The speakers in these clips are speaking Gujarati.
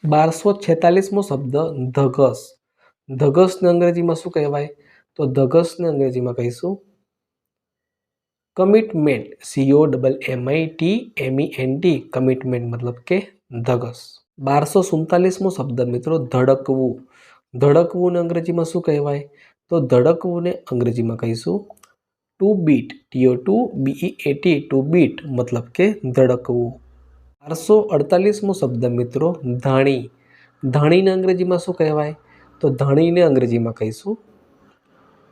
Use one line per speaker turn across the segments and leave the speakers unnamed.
1246મો શબ્દ ધગસ. ધગસને અંગ્રેજીમાં શું કહેવાય? તો ધગસને અંગ્રેજીમાં કહીશું કમિટમેન્ટ. COMMITMENT. કમિટમેન્ટ મતલબ કે ધગસ. 1247મો શબ્દ મિત્રો ધડકવું. ધડકવુંને અંગ્રેજીમાં શું કહેવાય? તો ધડકવુંને અંગ્રેજીમાં કહીશું two bit. TO2BEAT. Two bit મતલબ કે ધડકવું. 1248મો શબ્દ મિત્રો ધાણી. ધાણીને અંગ્રેજીમાં શું કહેવાય? તો ધાણીને અંગ્રેજીમાં કહીશું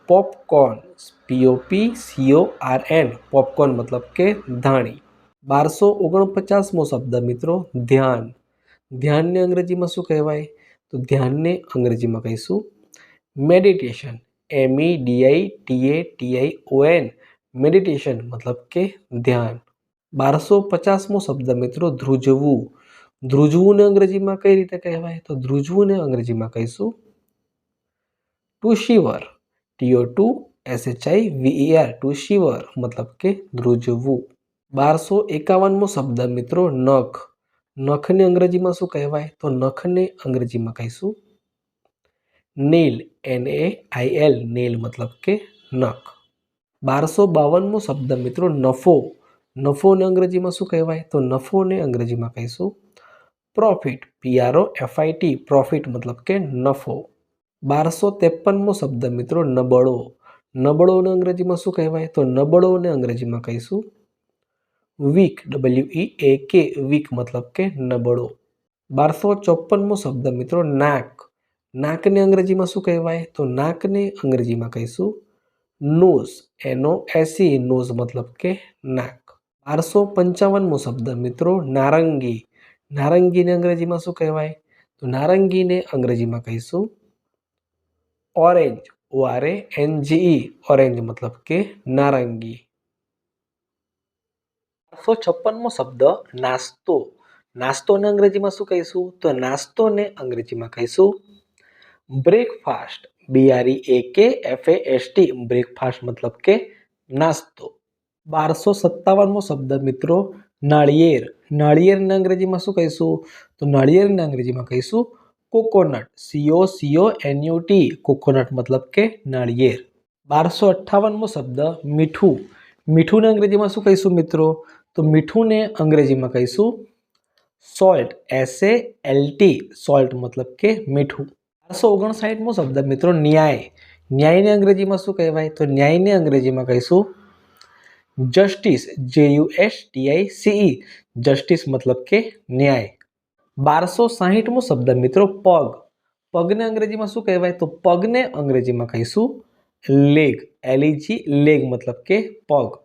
પોપકોર્ન. POPCORN. પોપકોર્ન મતલબ કે ધાણી. 1249મો શબ્દ મિત્રો ધ્યાન. ધ્યાનને અંગ્રેજીમાં શું કહેવાય? તો ધ્યાનને અંગ્રેજીમાં કહીશું મેડિટેશન. MEDITATION. મેડિટેશન મતલબ કે ધ્યાન. 1250મો શબ્દ મિત્રો ધ્રુજવું. ધ્રુજવુંને અંગ્રેજીમાં કઈ રીતે કહેવાય? તો ધ્રુજવુંને અંગ્રેજીમાં કહીશું ટુ શિવર. TO2SHIVER. ટુ શિવર મતલબ કે ધ્રુજવું. 1251મો શબ્દ મિત્રો નખ. નખને અંગ્રેજીમાં શું કહેવાય? તો નખને અંગ્રેજીમાં કહીશું નેલ. NAIL. નેલ મતલબ કે નખ. 1252મો શબ્દ મિત્રો નફો. નફોને અંગ્રેજીમાં શું કહેવાય? તો નફોને અંગ્રેજીમાં કહીશું પ્રોફિટ. PROFIT. પ્રોફિટ મતલબ કે નફો. 1253મો શબ્દ મિત્રો નબળો. નબળોને અંગ્રેજીમાં શું કહેવાય? તો નબળોને અંગ્રેજીમાં કહીશું વીક. WEAK. વીક મતલબ કે નબળો. 1254મો શબ્દ મિત્રો નાક. નાકને અંગ્રેજીમાં શું કહેવાય? તો નાકને અંગ્રેજીમાં કહીશું નોઝ. NOSE. નોઝ મતલબ કે નાક. 1255મો શબ્દ મિત્રો નારંગી. નારંગીને અંગ્રેજીમાં શું કહેવાય? તો નારંગીને અંગ્રેજીમાં કહીશું ઓરેન્જ. ORANGE. ઓરેન્જ મતલબ કે નારંગી. 1256મો શબ્દ નાસ્તો. નાસ્તોને અંગ્રેજીમાં શું કહીશું? તો નાસ્તોને અંગ્રેજીમાં કહીશું બ્રેકફાસ્ટ. BREAKFAST. બ્રેકફાસ્ટ મતલબ કે નાસ્તો. 1257મો શબ્દ મિત્રો નાળિયેર. નાળિયેરને અંગ્રેજીમાં શું કહીશું? તો નાળિયેરને અંગ્રેજીમાં કહીશું કોકોનટ. COCONUT. કોકોનટ મતલબ કે નાળિયેર. 1258મો શબ્દ મીઠું. મીઠુંને અંગ્રેજીમાં શું કહીશું મિત્રો? તો મીઠુંને અંગ્રેજીમાં કહીશું સોલ્ટ. SALT. સોલ્ટ મતલબ કે મીઠું. 1259મો શબ્દ મિત્રો ન્યાય. ન્યાયને અંગ્રેજીમાં શું કહેવાય? તો ન્યાયને અંગ્રેજીમાં કહીશું જસ્ટિસ. JUSTICE. જસ્ટિસ મતલબ કે ન્યાય. 1260મો શબ્દ મિત્રો પગ. પગને અંગ્રેજીમાં શું કહેવાય? તો પગને અંગ્રેજીમાં કહીશું લેગ. LEG. લેગ મતલબ કે પગ.